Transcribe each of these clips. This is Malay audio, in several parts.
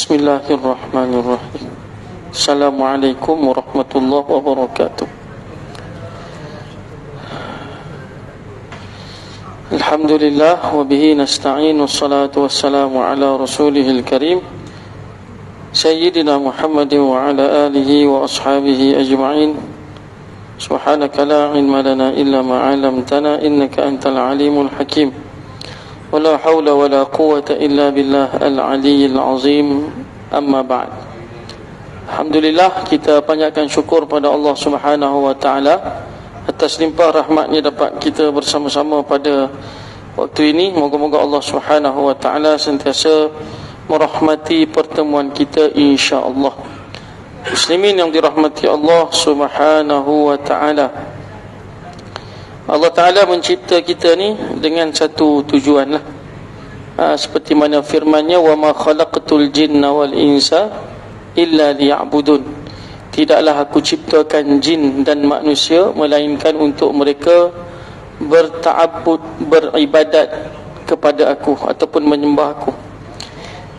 Bismillahirrahmanirrahim. Assalamualaikum warahmatullahi wabarakatuh. Alhamdulillah wa bihi nasta'in, wassalatu wassalamu ala rasulihil karim Sayyidina Muhammadin wa ala alihi wa ashabihi ajma'in. Subhanaka la ilma lana illa ma 'allamtana innaka antal alimul hakim. Wala hawla wala quwwata illa billah al-aliyyil azim. Amma ba'd. Alhamdulillah, kita panjatkan syukur pada Allah Subhanahu wa taala atas limpah rahmatnya dapat kita bersama-sama pada waktu ini. Moga-moga Allah Subhanahu wa taala sentiasa merahmati pertemuan kita insya-Allah. Muslimin yang dirahmati Allah Subhanahu wa taala, Allah Ta'ala mencipta kita ni dengan satu tujuan lah. Seperti mana firman-Nya, wa ma khalaqtul jinna wal insa illa liya'budun. Tidaklah aku ciptakan jin dan manusia melainkan untuk mereka berta'abbud, beribadat kepada aku ataupun menyembah aku.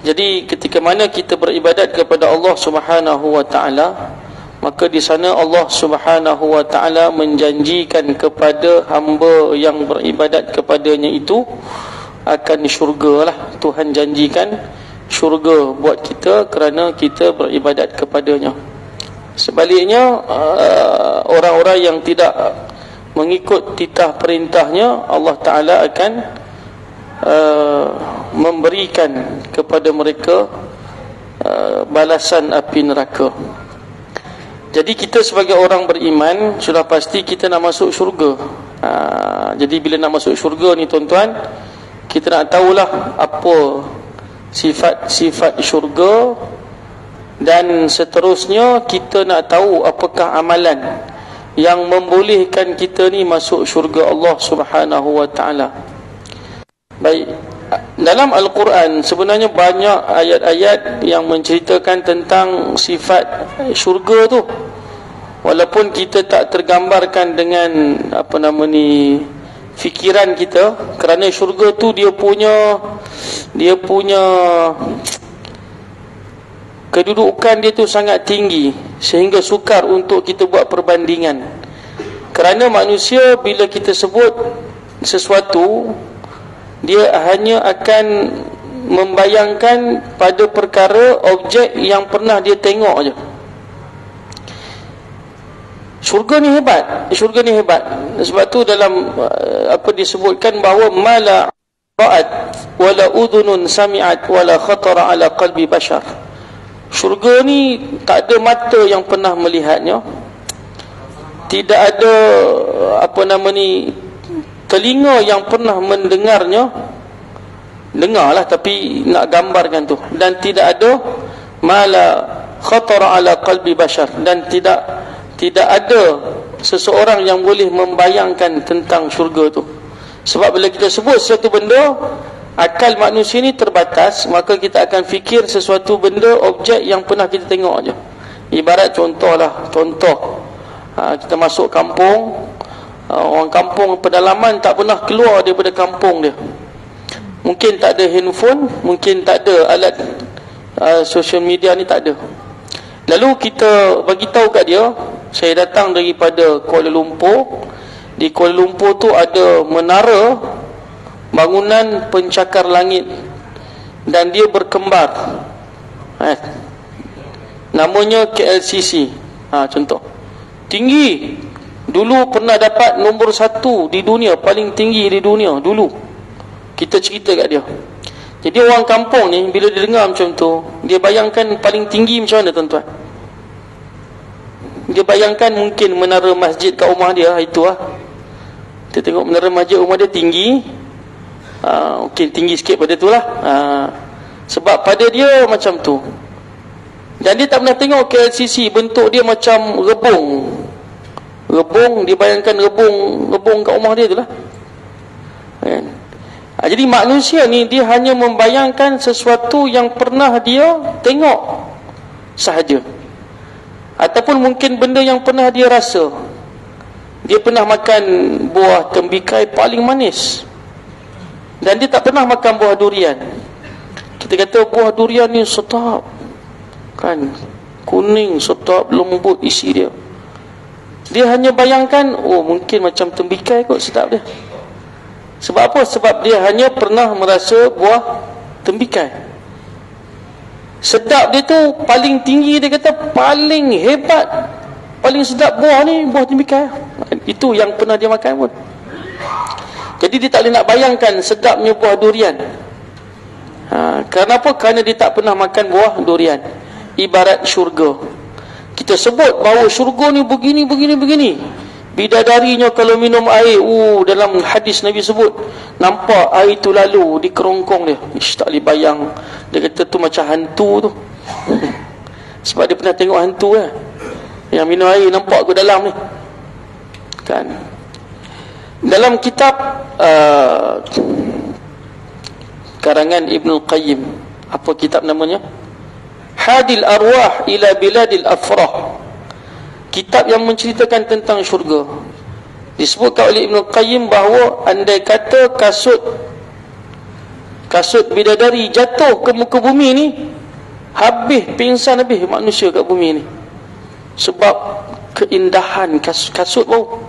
Jadi ketika mana kita beribadat kepada Allah Subhanahu wa taala, maka di sana Allah Subhanahu wa taala menjanjikan kepada hamba yang beribadat kepadanya itu akan syurga lah. Tuhan janjikan syurga buat kita kerana kita beribadat kepadanya. Sebaliknya, orang-orang yang tidak mengikut titah perintahnya, Allah Ta'ala akan memberikan kepada mereka balasan api neraka. Jadi kita sebagai orang beriman sudah pasti kita nak masuk syurga. Jadi bila nak masuk syurga ni tuan-tuan, kita nak tahulah apa sifat-sifat syurga, dan seterusnya kita nak tahu apakah amalan yang membolehkan kita ni masuk syurga Allah Subhanahu wa taala. Baik, dalam Al-Quran sebenarnya banyak ayat-ayat yang menceritakan tentang sifat syurga tu, walaupun kita tak tergambarkan dengan fikiran kita, kerana syurga tu dia punya kedudukan dia tu sangat tinggi sehingga sukar untuk kita buat perbandingan. Kerana manusia bila kita sebut sesuatu, dia hanya akan membayangkan pada perkara objek yang pernah dia tengok aja. Syurga ni hebat, syurga ni hebat. Sebab tu dalam disebutkan bahawa mala ra'at wala udhunun sami'at wala khatara ala qalbi bashar. Syurga ni tak ada mata yang pernah melihatnya, tidak ada telinga yang pernah mendengarnya. Dengarlah tapi nak gambarkan tu. Dan tidak ada mala khatara ala qalbi bashar, dan tidak ada seseorang yang boleh membayangkan tentang syurga tu. Sebab bila kita sebut sesuatu benda, akal manusia ni terbatas, maka kita akan fikir sesuatu benda, objek yang pernah kita tengok aja. Ibarat contoh, kita masuk kampung, orang kampung pedalaman tak pernah keluar daripada kampung dia. Mungkin tak ada handphone, mungkin tak ada alat social media ni, tak ada. Lalu kita bagi tahu kat dia, saya datang daripada Kuala Lumpur. Di Kuala Lumpur tu ada menara bangunan pencakar langit, dan dia berkembar. Namanya KLCC. Contoh. Tinggi. Dulu pernah dapat nombor 1 di dunia, paling tinggi di dunia dulu. Kita cerita kat dia. Jadi orang kampung ni bila dia dengar macam tu, dia bayangkan paling tinggi macam mana tuan-tuan? Dia bayangkan mungkin menara masjid kat rumah dia, itu lah. Kita tengok menara masjid rumah dia tinggi, mungkin tinggi sikit pada tu lah. Sebab pada dia macam tu. Dan dia tak pernah tengok KLCC, bentuk dia macam rebung. Dia bayangkan rebung kat rumah dia tu lah. Jadi manusia ni dia hanya membayangkan sesuatu yang pernah dia tengok sahaja, ataupun mungkin benda yang pernah dia rasa. Dia pernah makan buah tembikai paling manis, dan dia tak pernah makan buah durian. Kita kata buah durian ni sedap, kan, kuning, sedap, lembut isi dia. Dia hanya bayangkan, oh mungkin macam tembikai kot sedap dia. Sebab apa? Sebab dia hanya pernah merasa buah tembikai. Sedap dia tu paling tinggi, dia kata paling hebat, paling sedap buah ni buah tembikai. Itu yang pernah dia makan pun. Jadi dia tak boleh nak bayangkan sedapnya buah durian. Kenapa? Kerana dia tak pernah makan buah durian. Ibarat syurga. Kita sebut bahawa syurga ni begini. Bidadarinya kalau minum air, dalam hadis Nabi sebut, nampak air tu lalu di kerongkong dia. Tak boleh bayang. Dia kata tu macam hantu tu. Sebab dia pernah tengok hantu kan, yang minum air nampak ke dalam ni kan. Dalam kitab karangan Ibnul Qayyim, apa kitab namanya? Hadil Arwah ila Biladil Afrah, kitab yang menceritakan tentang syurga. Disebutkan oleh Ibnul Qayyim bahawa andai kata kasut bidadari jatuh ke muka bumi ni, pingsan habis manusia kat bumi ni. Sebab keindahan kasut bau.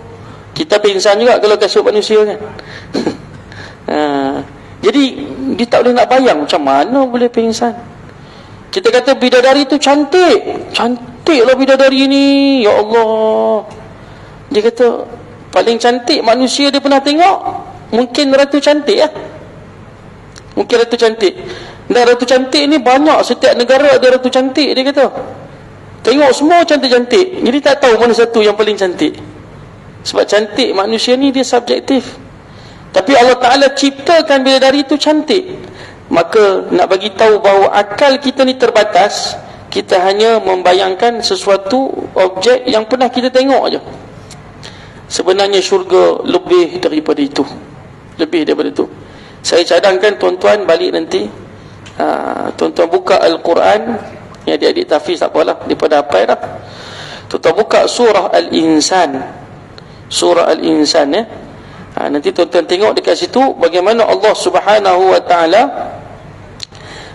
Kita pingsan juga kalau kasut manusia kan. Jadi dia tak boleh nak bayang macam mana boleh pingsan. Kita kata bidadari tu cantiklah bidadari ni, ya Allah. Dia kata paling cantik manusia dia pernah tengok, mungkin ratu cantik lah. Mungkin ratu cantik. Dan ratu cantik ni banyak, setiap negara ada ratu cantik, dia kata. Tengok semua cantik-cantik. Jadi tak tahu mana satu yang paling cantik. Sebab cantik manusia ni dia subjektif. Tapi Allah Ta'ala ciptakan bidadari itu cantik. Maka nak bagi tahu bahawa akal kita ni terbatas. Kita hanya membayangkan sesuatu objek yang pernah kita tengok aja. Sebenarnya syurga lebih daripada itu. Lebih daripada itu. Saya cadangkan tuan-tuan balik nanti, tuan-tuan buka Al-Quran. Yang adik-adik tahfiz tak apalah, daripada apa dah. Tuan-tuan buka surah Al-Insan. Surah Al-Insan ya. Nanti tuan-tuan tengok dekat situ bagaimana Allah Subhanahu wa ta'ala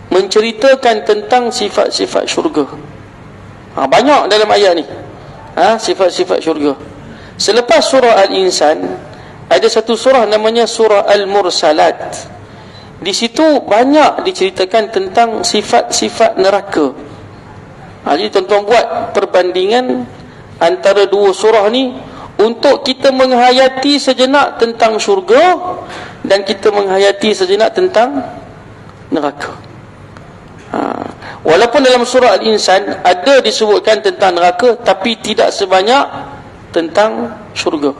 menceritakan tentang sifat-sifat syurga. Banyak dalam ayat ni sifat-sifat syurga. Selepas surah Al-Insan, ada satu surah namanya surah Al-Mursalat. Di situ banyak diceritakan tentang sifat-sifat neraka. Jadi tuan-tuan buat perbandingan antara dua surah ni untuk kita menghayati sejenak tentang syurga dan kita menghayati sejenak tentang neraka. Walaupun dalam surah Al-Insan ada disebutkan tentang neraka, tapi tidak sebanyak tentang syurga.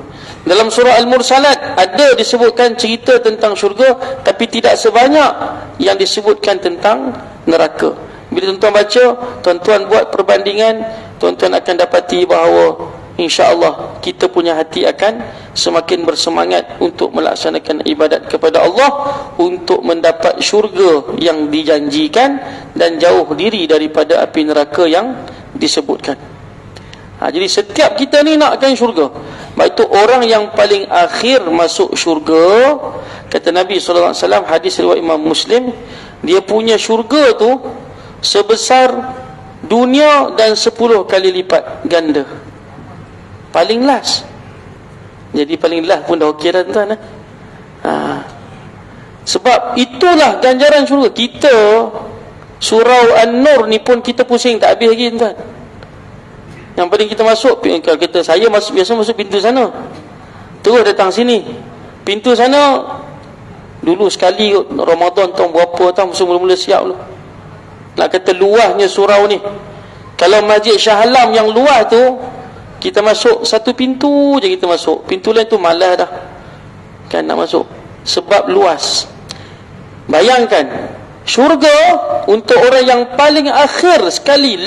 Dalam surah Al-Mursalat ada disebutkan cerita tentang syurga, tapi tidak sebanyak yang disebutkan tentang neraka. Bila tuan-tuan baca, tuan-tuan buat perbandingan, tuan-tuan akan dapati bahawa insya-Allah kita punya hati akan semakin bersemangat untuk melaksanakan ibadat kepada Allah, untuk mendapat syurga yang dijanjikan dan jauh diri daripada api neraka yang disebutkan. Jadi setiap kita ni nakkan syurga. Baik itu orang yang paling akhir masuk syurga, kata Nabi SAW, hadis riwayat Imam Muslim, dia punya syurga tu sebesar dunia dan 10 kali lipat ganda. Paling last. Jadi paling last pun dah okey dah tuan. Sebab itulah ganjaran syurga. Kita surau An-Nur ni pun kita pusing tak habis lagi tuan. Yang penting kita masuk, kalau kita, saya biasa masuk pintu sana, terus datang sini. Pintu sana dulu sekali Ramadan tahun berapa tahun mula-mula siap dulu. Nak kata luasnya surau ni, kalau Masjid Shah Alam yang luas tu, kita masuk satu pintu je, kita masuk. Pintu lain tu malas dah kan nak masuk, sebab luas. Bayangkan syurga untuk orang yang paling akhir sekali,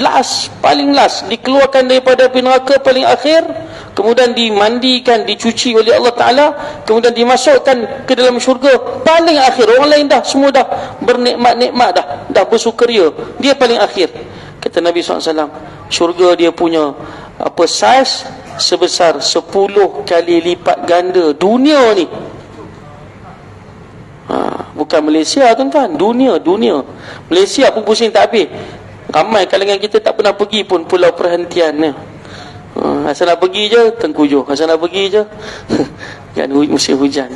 paling last, dikeluarkan daripada api neraka paling akhir, kemudian dimandikan, dicuci oleh Allah Ta'ala, kemudian dimasukkan ke dalam syurga paling akhir. Orang lain dah semua dah bernikmat-nikmat, dah bersukaria, dia paling akhir. Kata Nabi SAW, syurga dia punya saiz sebesar 10 kali lipat ganda dunia ni. Bukan Malaysia tuan-tuan, dunia. Malaysia pun pusing tak habis. Ramai kalangan kita tak pernah pergi pun pulau perhentian ni. Asal nak pergi je Tengkujuh, asal nak pergi je kan musim hujan.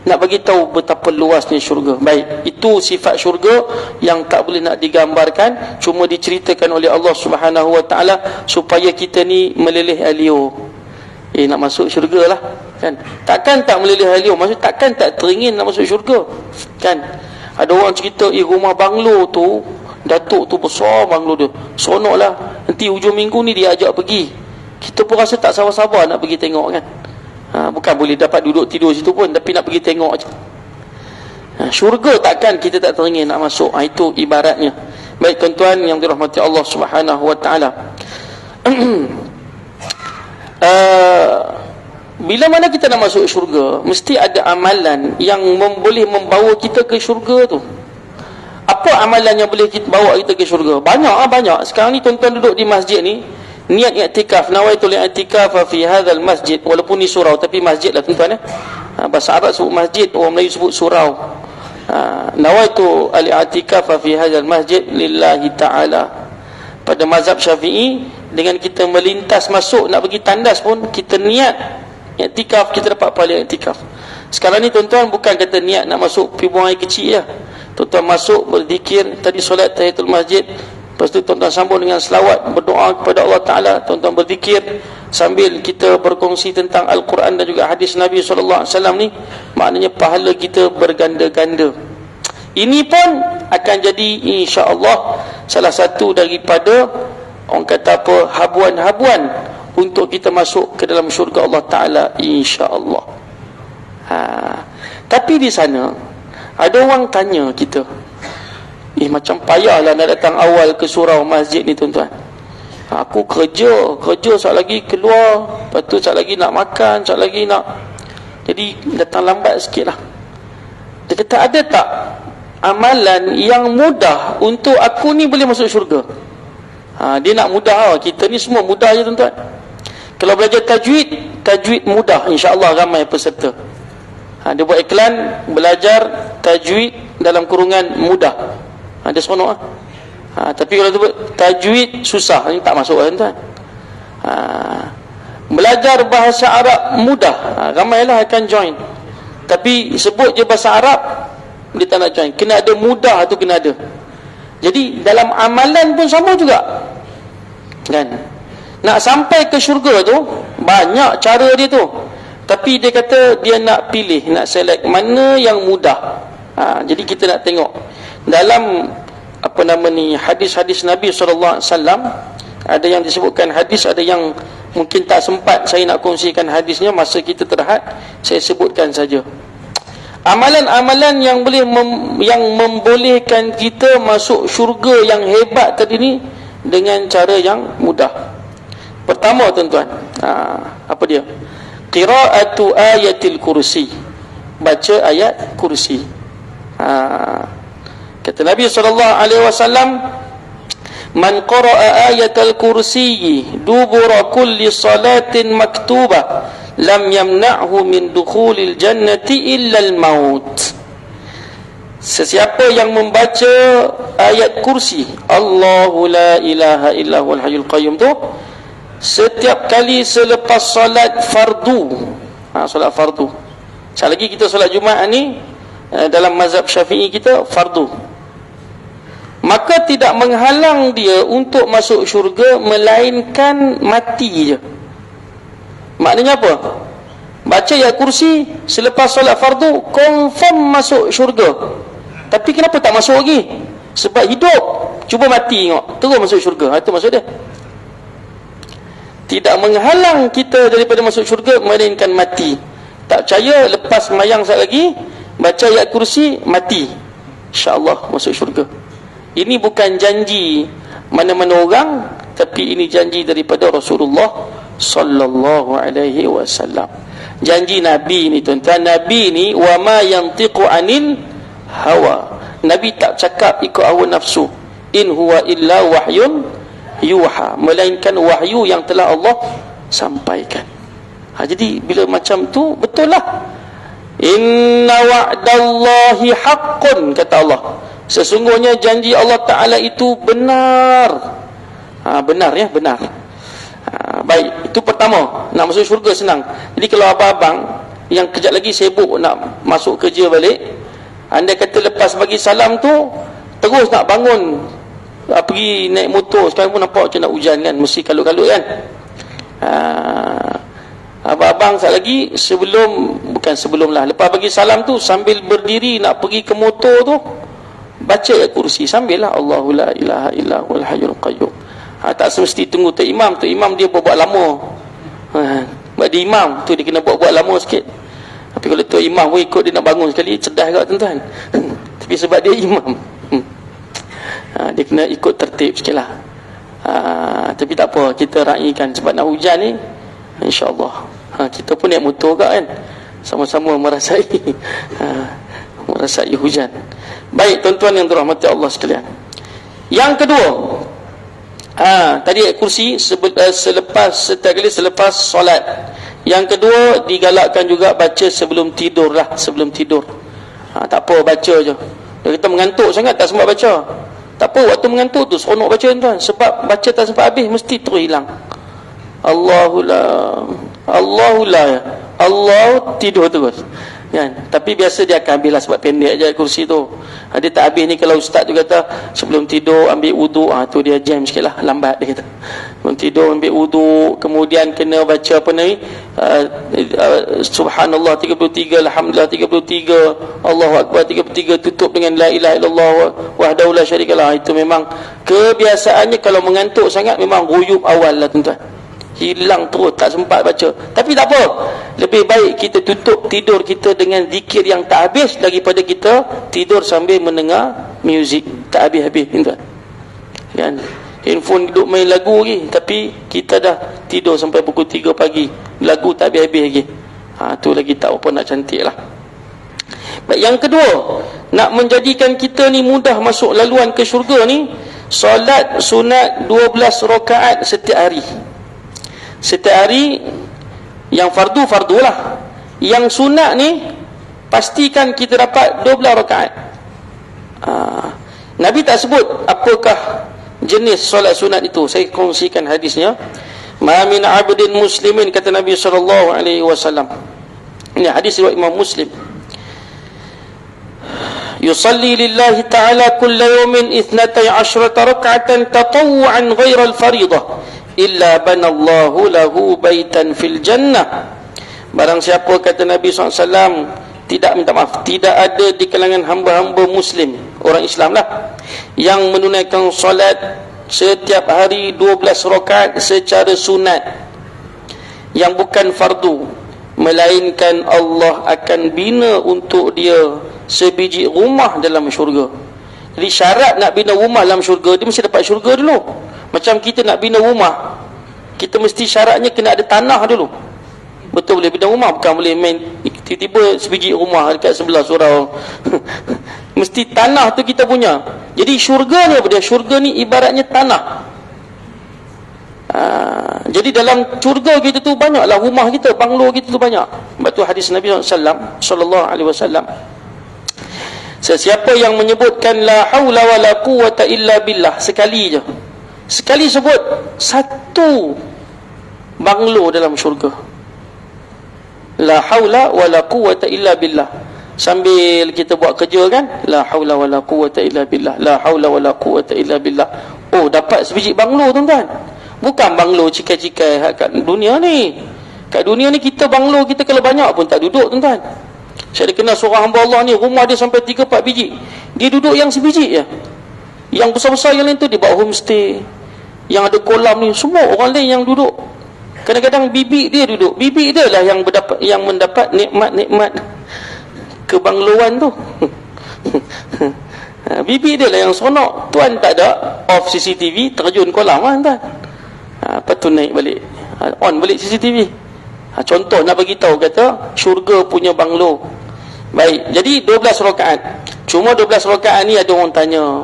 Nak bagi tahu betapa luasnya syurga. Baik, itu sifat syurga yang tak boleh nak digambarkan, cuma diceritakan oleh Allah Subhanahu Wa Taala supaya kita ni meleleh alio. Nak masuk syurga lah kan. Takkan tak meleleh alio, maksud takkan tak teringin nak masuk syurga kan. Ada orang cerita rumah banglo tu, datuk tu besar banglo dia, seronok lah, nanti hujung minggu ni dia ajak pergi. Kita pun rasa tak sabar-sabar nak pergi tengok kan. Bukan boleh dapat duduk tidur situ pun, tapi nak pergi tengok je. Syurga takkan kita tak teringin nak masuk. Itu ibaratnya. Baik tuan-tuan yang dirahmati Allah Subhanahu Wa Taala. Bila mana kita nak masuk syurga, mesti ada amalan yang boleh membawa kita ke syurga tu. Apa amalan yang boleh bawa kita ke syurga? Banyak. Sekarang ni tuan-tuan duduk di masjid ni, niat i'tikaf, nawaitul i'tikaf fi hadzal masjid, walaupun ni surau tapi masjid lah tuan-tuan. Bahasa Arab sebut masjid, orang Melayu sebut surau. Nawaitu al-i'tikaf fi hadzal masjid lillahi ta'ala. Pada mazhab Syafi'i, dengan kita melintas masuk nak pergi tandas pun kita niat i'tikaf, kita dapat pahala i'tikaf. Sekarang ni tuan-tuan bukan kata niat nak masuk pergi buang air kecil je. Tuan-tuan masuk berzikir, tadi solat tahiyatul masjid, lepas tu tuan-tuan sambung dengan selawat, berdoa kepada Allah Ta'ala, tuan-tuan berzikir sambil kita berkongsi tentang Al-Quran dan juga hadis Nabi SAW ni, maknanya pahala kita berganda-ganda. Ini pun akan jadi insya-Allah salah satu daripada orang kata apa, habuan-habuan untuk kita masuk ke dalam syurga Allah Ta'ala insya-Allah. Tapi di sana ada orang tanya kita, macam payahlah nak datang awal ke surau masjid ni tuan-tuan. Aku kerja sekejap lagi keluar, lepas tu sekejap lagi nak makan, sekejap lagi nak, jadi datang lambat sikit lah. Dia kata, ada tak amalan yang mudah untuk aku ni boleh masuk syurga? Dia nak mudah. Kita ni semua mudah je tuan-tuan. Kalau belajar tajwid mudah, insya-Allah ramai peserta. Dia buat iklan belajar tajwid dalam kurungan mudah. Dia seronok lah. Tapi kalau sebut tajwid susah, ini tak masuk lah tuan. Belajar bahasa Arab mudah, ramailah akan join. Tapi sebut je bahasa Arab, dia tak nak join. Kena ada mudah tu, kena ada. Jadi dalam amalan pun sama juga kan. Nak sampai ke syurga tu banyak cara dia tu, tapi dia kata dia nak pilih, nak select mana yang mudah. Jadi kita nak tengok dalam hadis-hadis Nabi SAW. Ada yang disebutkan hadis, ada yang mungkin tak sempat saya nak kongsikan hadisnya, masa kita terhad, saya sebutkan saja. Amalan-amalan yang boleh yang membolehkan kita masuk syurga yang hebat tadi ni dengan cara yang mudah. Pertama tuan-tuan, apa dia? Qira'atu ayatil kursi, baca ayat kursi. Kata Nabi SAW, man qara'a ayatal kursi dubura kulli salatin maktubah lam yamna'hu min dukhulil jannati illa al-maut. Sesiapa yang membaca ayat kursi, Allahu la ilaha illa huwal hayyul qayyum tu, setiap kali selepas solat fardu, solat fardu. Sekali lagi kita solat Jumaat ni dalam mazhab Syafi'i kita fardu, maka tidak menghalang dia untuk masuk syurga melainkan mati je. Maknanya apa? Baca ayat kursi selepas solat fardu confirm masuk syurga. Tapi kenapa tak masuk lagi? Sebab hidup, cuba mati tengok, terus masuk syurga. Itu maksud dia. Tidak menghalang kita daripada masuk syurga melainkan mati. Tak percaya, lepas mayang sekali lagi baca ayat kursi, mati, insya-Allah masuk syurga. Ini bukan janji mana-mana orang, tapi ini janji daripada Rasulullah sallallahu alaihi wasallam. Janji Nabi ni tuan-tuan. Nabi ni wa ma yantiqu anil hawa. Nabi tak cakap ikut hawa nafsu. In huwa illa wahyun yuha, melainkan wahyu yang telah Allah sampaikan. Jadi bila macam tu, betul lah. Inna wa'dallahi haqqun, kata Allah, Sesungguhnya janji Allah Ta'ala itu benar. Benar ya, benar. Baik, itu pertama, nak masuk syurga senang. Jadi kalau abang-abang yang kejap lagi sibuk nak masuk kerja balik, anda kata lepas bagi salam tu terus nak bangun, pergi naik motor. Sekarang pun nampak macam nak hujan kan, mesti kalut-kalut kan. Abang-abang sekali lagi bukan sebelum lah, lepas bagi salam tu sambil berdiri nak pergi ke motor tu, baca ayat kursi sambil lah, Allahu la ilaha illa huwal hayyul qayyum. Tak semesti tunggu tu imam dia buat lama. Sebab dia imam tu dia kena buat lama sikit. Tapi kalau tu imam pun ikut, dia nak bangun sekali, cerdas kat tuan-tuan. Tapi sebab dia imam, dia kena ikut tertib sikit lah. Tapi tak apa, kita raikan sebab nak hujan ni, insya-Allah. Kita pun naik motor kan, sama-sama merasai hujan. Baik tuan-tuan yang dirahmati Allah sekalian. Yang kedua, tadi ayat kursi setiap kali selepas solat. Yang kedua, digalakkan juga baca sebelum tidur lah, sebelum tidur. Tak apa, baca je. Dia kata mengantuk sangat tak sempat baca. Tak apa, waktu mengantuk tu seronok baca tuan, sebab baca tak sempat habis mesti terus hilang. Allahu la Allah, tidur terus kan. Tapi biasa dia akan habis lah, sebab pendek je kursi tu. Dia tak habis ni. Kalau ustaz tu kata sebelum tidur ambil wuduk, tu dia jam sikit lah, lambat dia kata. Sebelum tidur ambil wuduk, kemudian kena baca apa ni, subhanallah 33, alhamdulillah 33, Allahu akbar 33, tutup dengan la ilaha illallah wahdahu la syarikalah. Itu memang kebiasaannya. Kalau mengantuk sangat memang ruyub awal lah tuan-tuan, hilang terus, tak sempat baca. Tapi tak apa, lebih baik kita tutup tidur kita dengan zikir yang tak habis daripada kita tidur sambil mendengar muzik tak habis-habis kan. Handphone duduk main lagu lagi, tapi kita dah tidur sampai pukul 3 pagi, lagu tak habis-habis lagi. Tu lagi tak apa nak cantik lah. Baik, yang kedua, nak menjadikan kita ni mudah masuk laluan ke syurga ni, solat sunat 12 rakaat setiap hari. Setiap hari. Yang fardu lah. Yang sunat ni pastikan kita dapat 12 rakaat. Nabi tak sebut apakah jenis solat sunat itu. Saya kongsikan hadisnya. Ma min abdin muslimin, kata Nabi SAW. Ini hadis riwayat Imam Muslim. Yusalli lillahi ta'ala kulla yawmin 12 rak'atan tatawwu'an ghaira al-faridah illa banallahu lahu baitan fil jannah. Barang siapa, kata Nabi SAW, tidak ada di kalangan hamba-hamba muslim, orang Islam lah, yang menunaikan solat setiap hari 12 rakaat secara sunat yang bukan fardu, melainkan Allah akan bina untuk dia sebiji rumah dalam syurga. Jadi syarat nak bina rumah dalam syurga, dia mesti dapat syurga dulu. Macam kita nak bina rumah, kita mesti syaratnya kena ada tanah dulu. Betul boleh bina rumah, bukan boleh main tiba-tiba sebiji rumah dekat sebelah surau. Mesti tanah tu kita punya. Jadi syurga ni apa dia? Syurga ni ibaratnya tanah. Jadi dalam syurga kita tu banyaklah rumah kita, banglo kita tu banyak. Sebab tu hadis Nabi sallallahu alaihi wasallam, sesiapa yang menyebutkan la haula wala quwwata illa billah sekali je, sekali sebut satu banglo dalam syurga, la haula wala quwwata illa billah, sambil kita buat kerja kan, la haula wala quwwata illa billah, la haula wala quwwata illa billah. Oh, dapat sebiji banglo tuan-tuan. Bukan banglo cikai-cikai kat dunia ni. Kat dunia ni kita banglo kita kalau banyak pun tak duduk tuan-tuan. Saya kenal seorang hamba Allah ni, rumah dia sampai 3-4 biji, dia duduk yang sebiji je. Yang besar-besar yang lain tu dia buat homestay, yang ada kolam ni semua orang lain yang duduk. Kadang-kadang bibi dia duduk, bibi dia lah yang mendapat nikmat-nikmat kebangloan tu. Bibi dia lah yang seronok. Tuan tak ada, off CCTV, terjun kolam kan tuan. Lepas tu naik balik, on balik CCTV. Contoh nak bagi tahu, kata syurga punya banglo. Baik, jadi 12 rakaat. Cuma 12 rakaat ni ada orang tanya,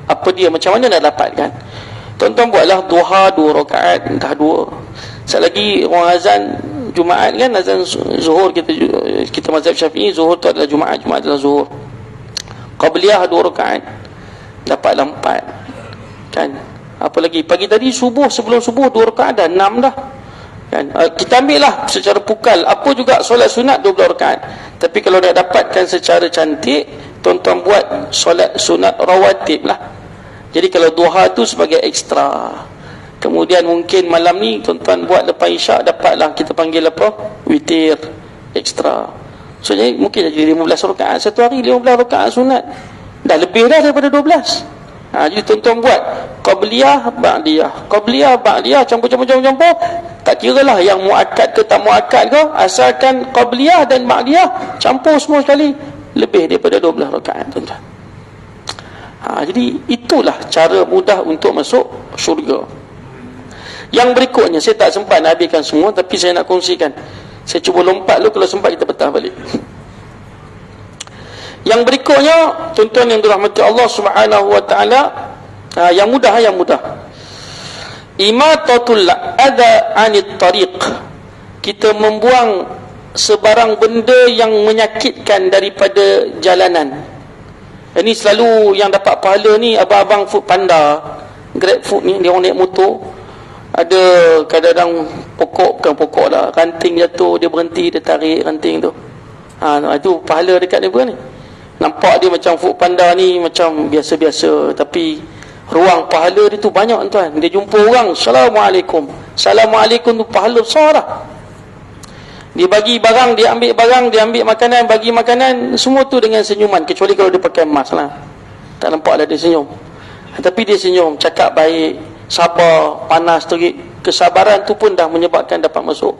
apa dia, macam mana nak dapatkan? Tuan-tuan buatlah duha 2 rakaat, entah 2. Sekali lagi orang azan Jumaat kan, azan zuhur, kita mazhab Syafi'i, zuhur tu adalah Jumaat, Jumaat adalah zuhur. Qabliyah 2 rakaat. dapatlah 4 kan. Apa lagi, pagi tadi subuh, sebelum subuh 2 rakaat dah 6 dah kan. Kita ambil lah secara pukal, apa juga solat sunat 12 rakaat. Tapi kalau nak dapatkan secara cantik, tuan-tuan buat solat sunat rawatib lah. Jadi kalau duha tu sebagai ekstra, kemudian mungkin malam ni tuan-tuan buat lepas isyak, dapatlah kita panggil apa, witir ekstra. So jadi mungkin jadi 15 rakaat satu hari, 15 rakaat sunat, dah lebih dah daripada 12. Jadi tuan-tuan buat qabliyah, ba'diyah, qabliyah, ba'diyah, campur-campur. Tak kira lah yang muakkad ke tak muakkad ke, asalkan qabliyah dan ba'diyah campur semua sekali, lebih daripada 12 rakaat tuan-tuan. Jadi itulah cara mudah untuk masuk syurga. Yang berikutnya, saya tak sempat nak habiskan semua, tapi saya nak kongsikan. Saya cuba lompat dulu, kalau sempat kita betah balik. Yang berikutnya, tuan-tuan yang dirahmati Allah Subhanahu wa taala, yang mudah. Imatatul adha 'anit tariq. Kita membuang sebarang benda yang menyakitkan daripada jalanan. Ini selalu yang dapat pahala ni abang-abang food panda, grab food ni, dia orang naik motor, ada kadang-kadang bukan pokok lah, ranting jatuh, dia berhenti, dia tarik ranting tu. Itu pahala dekat dia ni. Nampak dia macam food panda ni macam biasa-biasa, tapi ruang pahala dia tu banyak tuan. Dia jumpa orang, Assalamualaikum, Assalamualaikum tu pahala besar lah. Dia bagi barang, dia ambil barang, dia ambil makanan, bagi makanan, semua tu dengan senyuman, kecuali kalau dia pakai mask lah, tak nampak lah dia senyum. Tapi dia senyum, cakap baik, sabar, panas terik. Kesabaran tu pun dah menyebabkan dapat masuk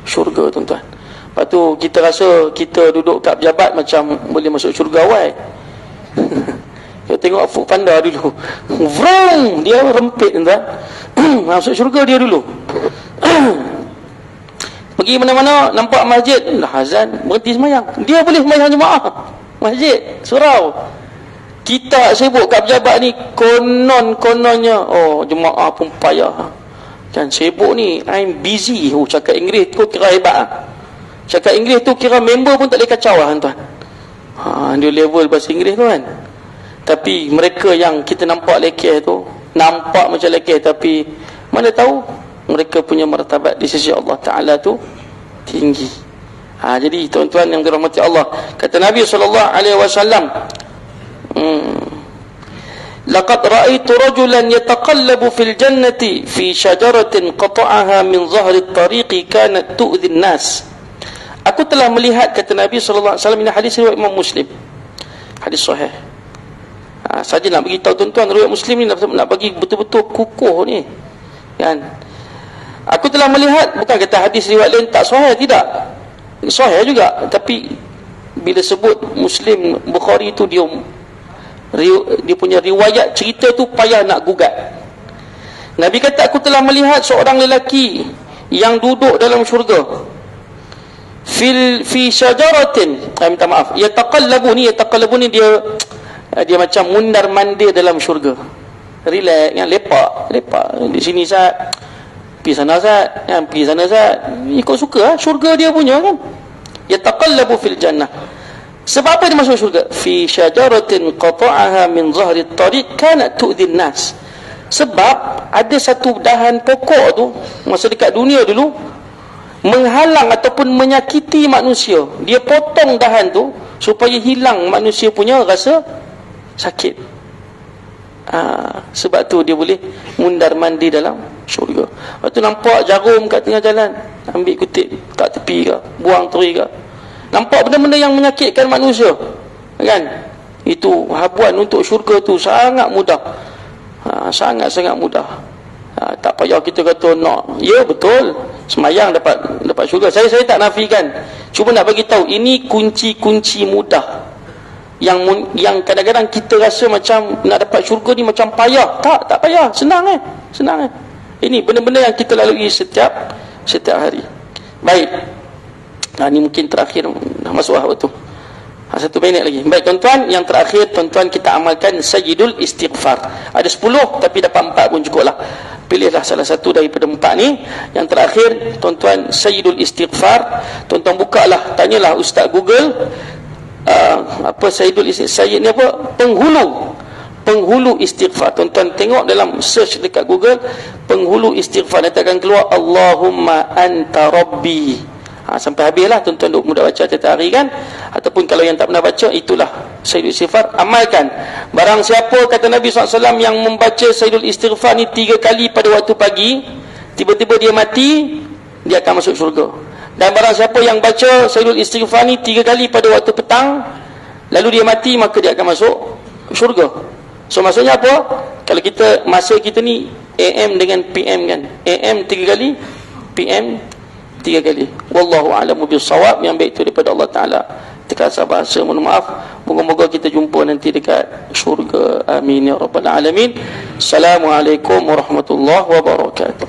syurga tuan-tuan. Lepas tu kita rasa kita duduk kat pejabat macam boleh masuk syurga awal. Kita tengok food panda dulu, vrong, dia rempit tuan-tuan. Masuk syurga dia dulu. Pergi mana-mana, nampak masjid, azan, berhenti semayang. Dia boleh semayang jemaah masjid, surau. Kita sibuk kat pejabat ni, kononnya, jemaah pun payah kan, sibuk ni, I'm busy. Cakap Inggeris tu kira hebat. Cakap Inggeris tu kira member pun tak boleh kacau lah tuan. Dia level bahasa Inggeris tu kan. Tapi mereka yang kita nampak lekeh tu, nampak macam lekeh, tapi mana tahu mereka punya martabat di sisi Allah Ta'ala tu tinggi. Jadi tuan-tuan yang dirahmati Allah, kata Nabi SAW, laqad ra'aitu rajulan yataqallabu fil jannati fi syajaratin qata'aha min zahri at-tariqi kanat tu'dhi an-nas. Aku telah melihat, kata Nabi SAW, ini hadis riwayat Imam Muslim, hadis sahih. Saja nak bagi tahu tuan-tuan, riwayat Muslim ni nak bagi betul-betul kukuh ni kan. Aku telah melihat, bukan kata hadis riwayat lain tak sahih, tidak, sahih juga, tapi bila sebut Muslim, Bukhari tu dia punya riwayat cerita tu payah nak gugat. Nabi kata, aku telah melihat seorang lelaki yang duduk dalam syurga fi syajaratin, minta maaf, yataqallabu ni dia macam mundar mandir dalam syurga, relax kan, lepak di sini Zat, pergi sana Zat, pergi sana Zat, ikut suka syurga dia punya kan. Yataqallabu fil jannah. Sebab apa dia masuk syurga? Fi syajaratin qata'aha min zahri at-tariq kanat tu'dhi an-nas. Sebab ada satu dahan pokok tu masa dekat dunia dulu menghalang ataupun menyakiti manusia. Dia potong dahan tu supaya hilang manusia punya rasa sakit. Sebab tu dia boleh mundar mandi dalam syurga. Lepas tu nampak jarum kat tengah jalan, ambil kutip kat tepi ke, buang tepi ke. Nampak benda-benda yang menyakitkan manusia kan. Itu habuan untuk syurga tu sangat mudah. Sangat-sangat mudah. Tak payah kita kata nak. Ya betul, semayang dapat syurga. Saya tak nafikan. Cuba nak bagi tahu, ini kunci-kunci mudah yang kadang-kadang kita rasa macam nak dapat syurga ni macam payah. Tak payah, senang senang. Ini benda-benda yang kita lalui setiap hari. Baik, ni mungkin terakhir, dah masuk waktu. 1 minit lagi. Baik tuan-tuan, yang terakhir tuan-tuan kita amalkan Sayyidul Istighfar. Ada 10 tapi dapat 4 pun cukup lah. Pilihlah salah satu daripada 4 ni. Yang terakhir tuan-tuan, Sayyidul Istighfar. Tuan-tuan bukalah, tanyalah Ustaz Google, apa Sayyidul Istighfar, Sayyid ni apa? penghulu istighfar. Tuan-tuan tengok dalam search dekat Google, penghulu istighfar, nanti akan keluar Allahumma anta rabbi. Sampai habis lah tuan-tuan duk mudah baca tiap hari kan. Ataupun kalau yang tak pernah baca, itulah Sayyidul Istighfar, amalkan. Barang siapa, kata Nabi SAW, yang membaca Sayyidul Istighfar ni 3 kali pada waktu pagi, tiba-tiba dia mati, dia akan masuk syurga. Dan barang siapa yang baca Sayyidul Istighfar ni 3 kali pada waktu petang, lalu dia mati, maka dia akan masuk syurga. So maksudnya apa? Kalau kita, masa kita ni AM dengan PM kan, AM 3 kali, PM 3 kali. Wallahu a'lamu bissawab. Yang baik itu daripada Allah Ta'ala. Terkasar bahasa, mohon maaf. Moga-moga kita jumpa nanti dekat syurga. Amin ya rabbal alamin. Assalamualaikum warahmatullahi wabarakatuh.